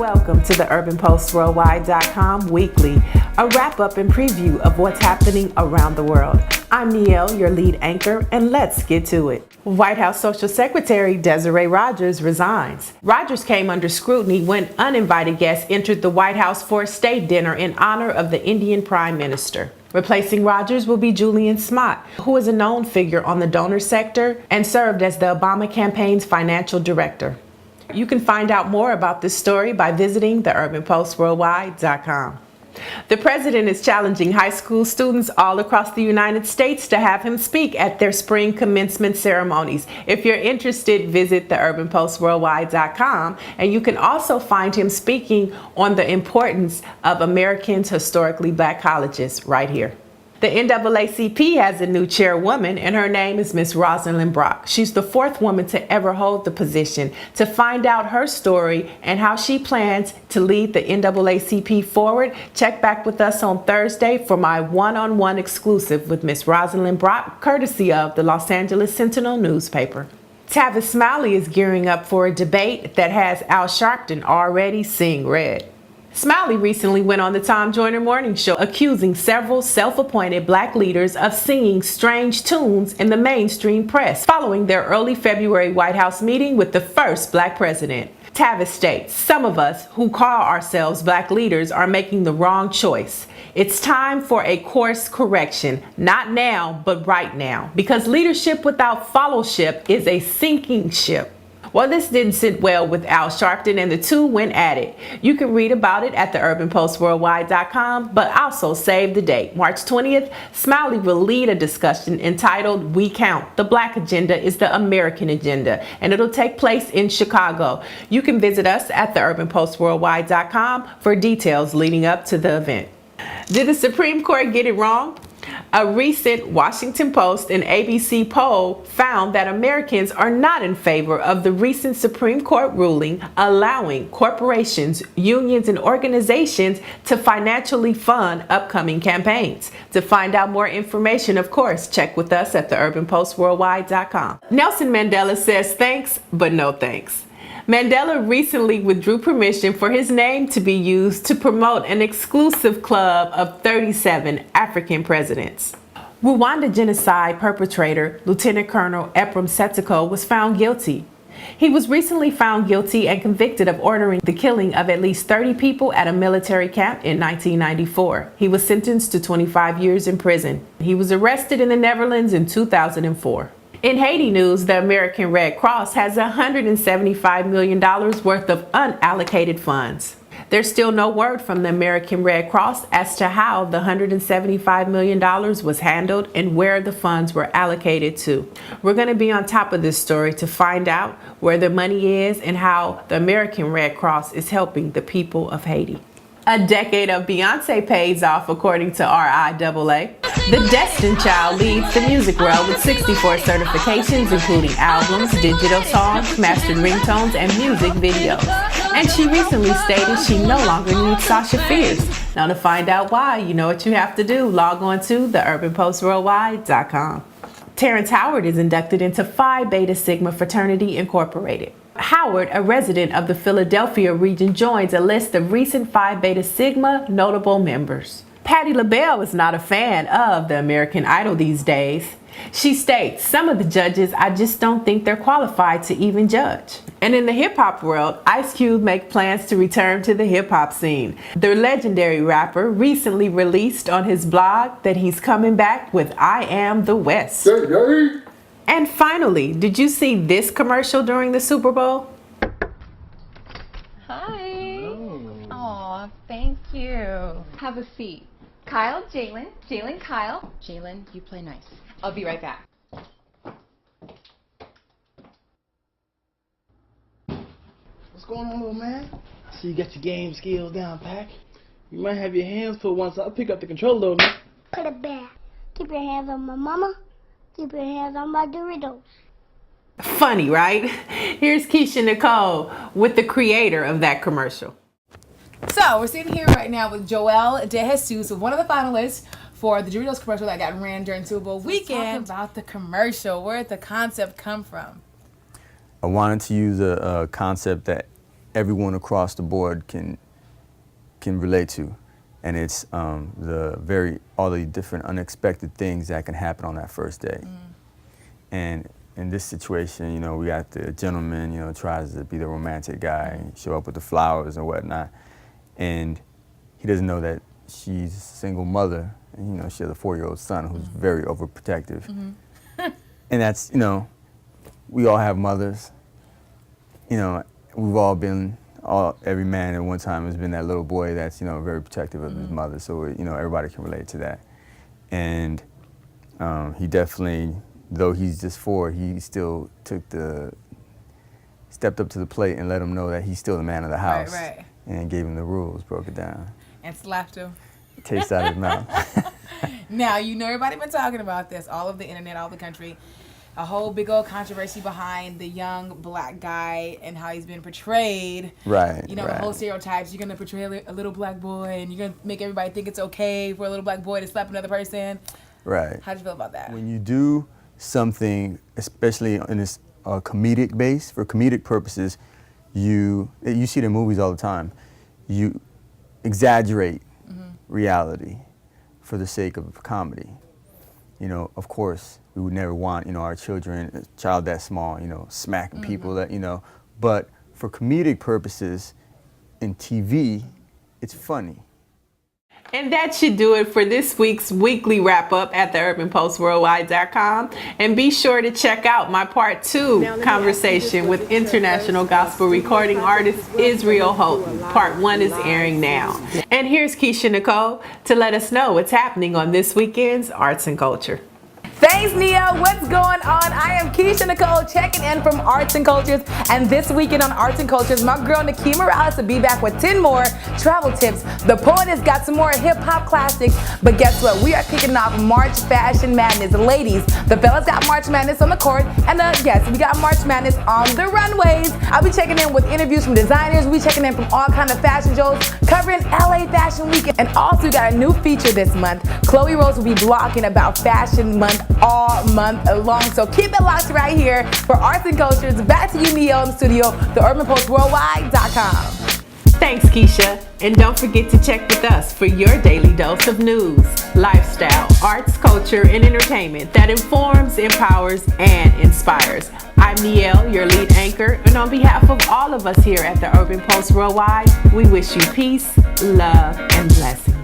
Welcome to the UrbanPostWorldwide.com weekly, a wrap-up and preview of what's happening around the world. I'm Nielle, your lead anchor, and let's get to it. White House Social Secretary Desiree resigns. Rogers came under scrutiny when uninvited guests entered the White House for a state dinner in honor of the Indian Prime Minister. Replacing Rogers will be Julian Smoot, who is a known figure on the donor sector and served as the Obama campaign's financial director. You can find out more about this story by visiting the UrbanPostWorldwide.com. The president is challenging high school students all across the United States to have him speak at their spring commencement ceremonies. If you're interested, visit the UrbanPostWorldwide.com, and you can also find him speaking on the importance of Americans' historically black colleges right here. The NAACP has a new chairwoman, and her name is Miss Rosalyn Brock. She's the fourth woman to ever hold the position. To find out her story and how she plans to lead the NAACP forward, check back with us on Thursday for my one-on-one exclusive with Miss Rosalyn Brock, courtesy of the Los Angeles Sentinel newspaper. Tavis Smiley is gearing up for a debate that has Al Sharpton already seeing red. Smiley recently went on the Tom Joyner Morning Show accusing several self-appointed black leaders of singing strange tunes in the mainstream press following their early February White House meeting with the first black president. Tavis states, "Some of us who call ourselves black leaders are making the wrong choice. It's time for a course correction, not now, but right now, because leadership without fellowship is a sinking ship." Well, this didn't sit well with Al Sharpton, and the two went at it. You can read about it at the UrbanPostWorldwide.com, but also save the date. March 20th, Smiley will lead a discussion entitled "We Count. The Black Agenda is the American Agenda," and it'll take place in Chicago. You can visit us at the UrbanPostWorldwide.com for details leading up to the event. Did the Supreme Court get it wrong? A recent Washington Post and ABC poll found that Americans are not in favor of the recent Supreme Court ruling allowing corporations, unions, and organizations to financially fund upcoming campaigns. To find out more information, of course, check with us at the UrbanPostWorldwide.com. Nelson Mandela says thanks, but no thanks. Mandela recently withdrew permission for his name to be used to promote an exclusive club of 37 African presidents. Rwanda genocide perpetrator Lieutenant Colonel Ephraim Setiko was found guilty. He was recently found guilty and convicted of ordering the killing of at least 30 people at a military camp in 1994. He was sentenced to 25 years in prison. He was arrested in the Netherlands in 2004. In Haiti news, the American Red Cross has $175 million worth of unallocated funds. There's still no word from the American Red Cross as to how the $175 million was handled and where the funds were allocated to. We're going to be on top of this story to find out where the money is and how the American Red Cross is helping the people of Haiti. A decade of Beyonce pays off, according to RIAA. The Destined Child leads the music world with 64 certifications, including albums, digital songs, mastered ringtones, and music videos. And she recently stated she no longer needs Sasha Fierce. Now, to find out why, you know what you have to do. Log on to the UrbanPostWorldwide.com. Terrence Howard is inducted into Phi Beta Sigma Fraternity Incorporated. Howard, a resident of the Philadelphia region, joins a list of recent Phi Beta Sigma notable members. Patti LaBelle is not a fan of the American Idol these days. She states, "Some of the judges, I just don't think they're qualified to even judge." And in the hip-hop world, Ice Cube makes plans to return to the hip-hop scene. The legendary rapper recently released on his blog that he's coming back with "I Am the West." And finally, did you see this commercial during the Super Bowl? Hi. Aw, thank you. Have a seat. Kyle, Jalen. Jalen, Kyle. Jalen, you play nice. I'll be right back. What's going on, little man? I see you got your game skills down, Pack. You might have your hands put one side. I'll pick up the controller, little man. Put it back. Keep your hands on my mama. Keep your hands on my Doritos. Funny, right? Here's Keisha Nicole with the creator of that commercial. So we're sitting here right now with Joel De Jesus, one of the finalists for the Doritos commercial that got ran during Super Bowl weekend. Talk about the commercial. Where did the concept come from? I wanted to use a concept that everyone across the board can relate to, and it's all the different unexpected things that can happen on that first day. And in this situation, you know, we got the gentleman, you know, tries to be the romantic guy, show up with the flowers and whatnot, and he doesn't know that she's a single mother, and you know, she has a 4-year-old son who's very overprotective. And that's, you know, we all have mothers. You know, we've all been, every man at one time has been that little boy that's, you know, very protective of his mother. So, you know, everybody can relate to that. And he definitely, though he's just 4, he still stepped up to the plate and let him know that he's still the man of the house. Right. And gave him the rules, broke it down. And slapped him. Taste out of his mouth. Now, you know everybody been talking about this, all of the internet, all the country. A whole big old controversy behind the young black guy and how he's been portrayed. Right. You know, the whole stereotypes. You're going to portray a little black boy and you're going to make everybody think it's okay for a little black boy to slap another person. Right. How do you feel about that? When you do something, especially in this comedic base, for comedic purposes, you see it in movies all the time. You exaggerate reality for the sake of comedy. You know, of course, we would never want, you know, our children, a child that small, you know, smacking people that, you know, but for comedic purposes in TV, it's funny. And that should do it for this week's weekly wrap-up at theurbanpostworldwide.com. And be sure to check out my part 2 conversation with international gospel recording artist Israel Houghton. Part 1 is airing now. And here's Keisha Nicole to let us know what's happening on this weekend's Arts and Culture. Thanks, Nia. What's going on? I am Keisha Nicole checking in from Arts and Cultures. And this weekend on Arts and Cultures, my girl Nikki Morales will be back with 10 more travel tips. The Poetess got some more hip-hop classics. But guess what? We are kicking off March Fashion Madness. Ladies, the fellas got March Madness on the court. And yes, we got March Madness on the runways. I'll be checking in with interviews from designers. We'll be checking in from all kinds of fashion shows, covering LA Fashion Week. And also, we got a new feature this month. Chloe Rose will be blogging about Fashion Month all month long. So keep it locked right here for Arts and Cultures. Back to you, Neil, in the studio, theurbanpostworldwide.com. Thanks, Keisha. And don't forget to check with us for your daily dose of news, lifestyle, arts, culture, and entertainment that informs, empowers, and inspires. I'm Nielle, your lead anchor, and on behalf of all of us here at the Urban Post Worldwide, we wish you peace, love, and blessings.